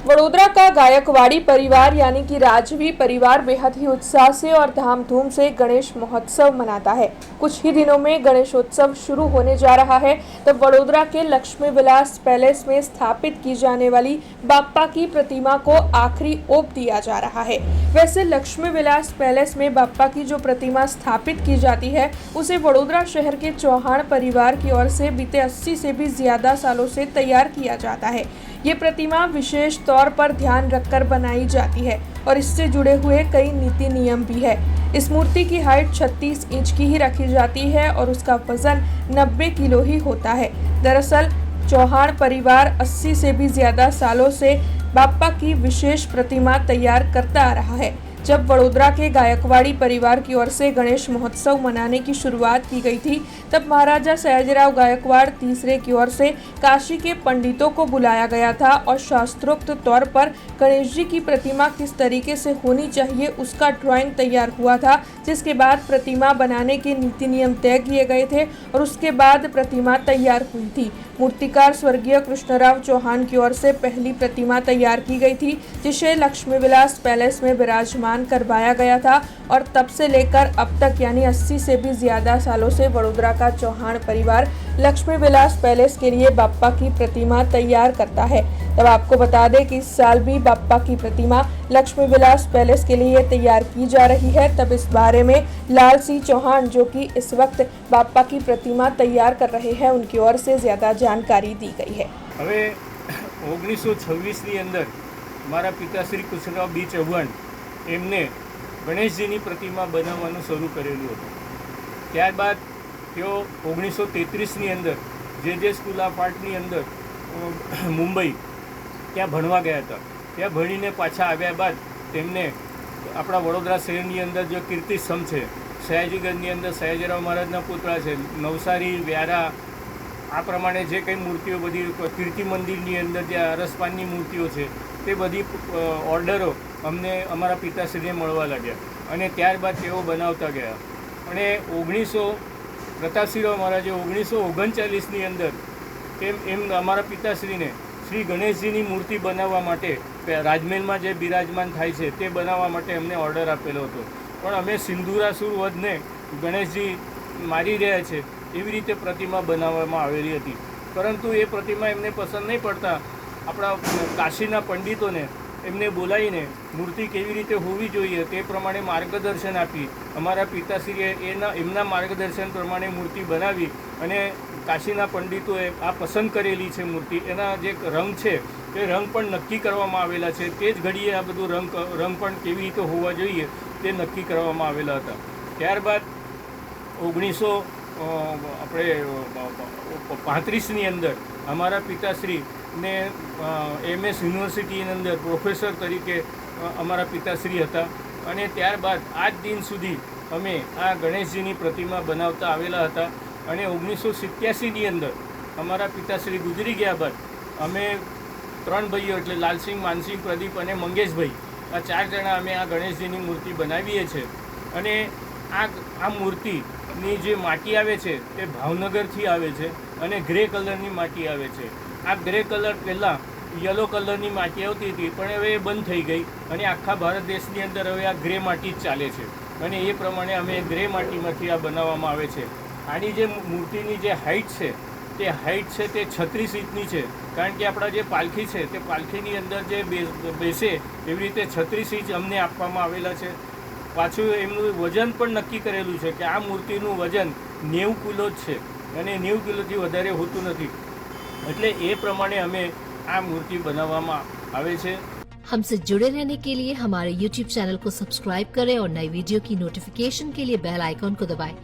वडोदरा का गायकवाड़ी परिवार यानी कि राजवी परिवार बेहद ही उत्साह से और धामधूम से गणेश महोत्सव मनाता है। कुछ ही दिनों में गणेशोत्सव शुरू होने जा रहा है। तब वडोदरा के लक्ष्मी विलास पैलेस में स्थापित की जाने वाली बाप्पा की प्रतिमा को आखिरी ओप दिया जा रहा है। वैसे लक्ष्मी विलास पैलेस में बाप्पा की जो प्रतिमा स्थापित की जाती है उसे वडोदरा शहर के चौहान परिवार की ओर से बीते 80 से भी ज्यादा सालों से तैयार किया जाता है। ये प्रतिमा विशेष तौर पर ध्यान रखकर बनाई जाती है और इससे जुड़े हुए कई नीति नियम भी है। इस मूर्ति की हाइट 36 इंच की ही रखी जाती है और उसका वजन 90 किलो ही होता है। दरअसल चौहान परिवार 80 से भी ज्यादा सालों से बाप्पा की विशेष प्रतिमा तैयार करता आ रहा है। जब वडोदरा के गायकवाड़ी परिवार की ओर से गणेश महोत्सव मनाने की शुरुआत की गई थी, तब महाराजा सयाजीराव गायकवाड़ तीसरे की ओर से काशी के पंडितों को बुलाया गया था और शास्त्रोक्त तौर पर गणेश जी की प्रतिमा किस तरीके से होनी चाहिए उसका ड्राइंग तैयार हुआ था, जिसके बाद प्रतिमा बनाने के नीति नियम तय किए गए थे और उसके बाद प्रतिमा तैयार हुई थी। मूर्तिकार स्वर्गीय कृष्णराव चौहान की ओर से पहली प्रतिमा तैयार की गई थी, जिसे लक्ष्मी विलास पैलेस में विराजमान करवाया गया था और तब से लेकर अब तक यानी 80 से भी ज्यादा सालों से वडोदरा का चौहान परिवार लक्ष्मी विलास पैलेस के लिए बाप्पा की प्रतिमा तैयार करता है। तब आपको बता दें कि इस साल भी बाप्पा की प्रतिमा लक्ष्मी विलास पैलेस के लिए तैयार की जा रही है। तब इस बारे में लाल सिंह चौहान, जो कि इस वक्त बाप्पा की प्रतिमा तैयार कर रहे हैं, उनकी ओर से ज्यादा जानकारी दी गई है। હવે 1926ની અંદર મારા પિતાશ્રી કૃષ્ણરાવ બી ચૌહાણ એમને ગણેશજીની પ્રતિમા બનાવવાનું શરૂ કરેલું હતું। ત્યારબાદ તેઓ 1933ની અંદર જે સ્કૂલ ઓફ આર્ટની અંદર મુંબઈ ત્યાં ભણવા ગયા હતા। ત્યાં ભણીને પાછા આવ્યા બાદ તેમને આપણા વડોદરા શહેરની અંદર જો કીર્તિસ્તંભ છે, સયાજીગંજની અંદર સયાજીરાવ મહારાજના પુતળા છે, નવસારી, વ્યારા, આ પ્રમાણે જે કંઈ મૂર્તિઓ બધી કીર્તિ મંદિરની અંદર જે અરસપાનની મૂર્તિઓ છે તે બધી ઓર્ડરો અમને અમારા પિતાશ્રીને મળવા લાગ્યા અને ત્યારબાદ તેઓ બનાવતા ગયા અને પ્રતાપસિંહરાવ મહારાજે 1939ની અંદર એમ અમારા પિતાશ્રીને શ્રી ગણેશજીની મૂર્તિ બનાવવા માટે રાજમહેલમાં જે બિરાજમાન થાય છે તે બનાવવા માટે અમને ઓર્ડર આપેલો હતો, પણ અમે સિંદૂરાસુર વધને ગણેશજી મારી રહ્યા છે એવી રીતે પ્રતિમા બનાવવામાં આવેલી હતી। પરંતુ એ પ્રતિમા એમને પસંદ નહીં પડતા આપણા કાશીના પંડિતોને એમને બોલાવીને મૂર્તિ કેવી રીતે હોવી જોઈએ તે પ્રમાણે માર્ગદર્શન આપી અમારા પિતાશ્રીએ એમના માર્ગદર્શન પ્રમાણે મૂર્તિ બનાવી અને કાશીના પંડિતોએ આ પસંદ કરેલી છે મૂર્તિ, એના જે રંગ છે તે રંગ પણ નક્કી કરવામાં આવેલા છે। તે જ ઘડીએ આ બધું રંગ પણ કેવી રીતે હોવા જોઈએ તે નક્કી કરવામાં આવેલા હતા। ત્યારબાદ 1935ની અંદર અમારા પિતાશ્રીને MS યુનિવર્સિટીની અંદર પ્રોફેસર તરીકે અમારા પિતાશ્રી હતા અને ત્યારબાદ આજ દિન સુધી અમે આ ગણેશજીની પ્રતિમા બનાવતા આવેલા હતા અને 1987ની અંદર અમારા પિતાશ્રી ગુજરી ગયા બાદ અમે 3 ભાઈઓ એટલે લાલસિંહ, માનસિંહ, પ્રદીપ અને મંગેશભાઈ આ 4 જણા અમે આ ગણેશજીની મૂર્તિ બનાવીએ છીએ અને આ મૂર્તિની જે માટી આવે છે તે ભાવનગરથી આવે છે અને ગ્રે કલરની માટી આવે છે। આ ગ્રે કલર પહેલાં યલો કલરની માટી આવતી હતી પણ હવે એ બંધ થઈ ગઈ અને આખા ભારત દેશની અંદર હવે આ ગ્રે માટી જ ચાલે છે અને એ પ્રમાણે અમે ગ્રે માટીમાંથી આ બનાવવામાં આવે છે। આની જે મૂર્તિની જે હાઇટ છે તે 36 ઇંચની છે, કારણ કે આપણા જે પાલખી છે તે પાલખીની અંદર જે બેસે એવી રીતે 36 ઇંચ અમને આપવામાં આવેલા છે। પાછું એમનું વજન પણ નક્કી કરેલું છે કે આ મૂર્તિનું વજન 90 કિલો જ છે અને 90 કિલોથી વધારે હોતું નથી, એટલે એ પ્રમાણે અમે આ મૂર્તિ બનાવવામાં આવે છે। हमसे जुड़े रहने के लिए हमारे YouTube चैनल को सब्सक्राइब करें और नई वीडियो की नोटिफिकेशन के लिए बेल आइकॉन को दबाएं।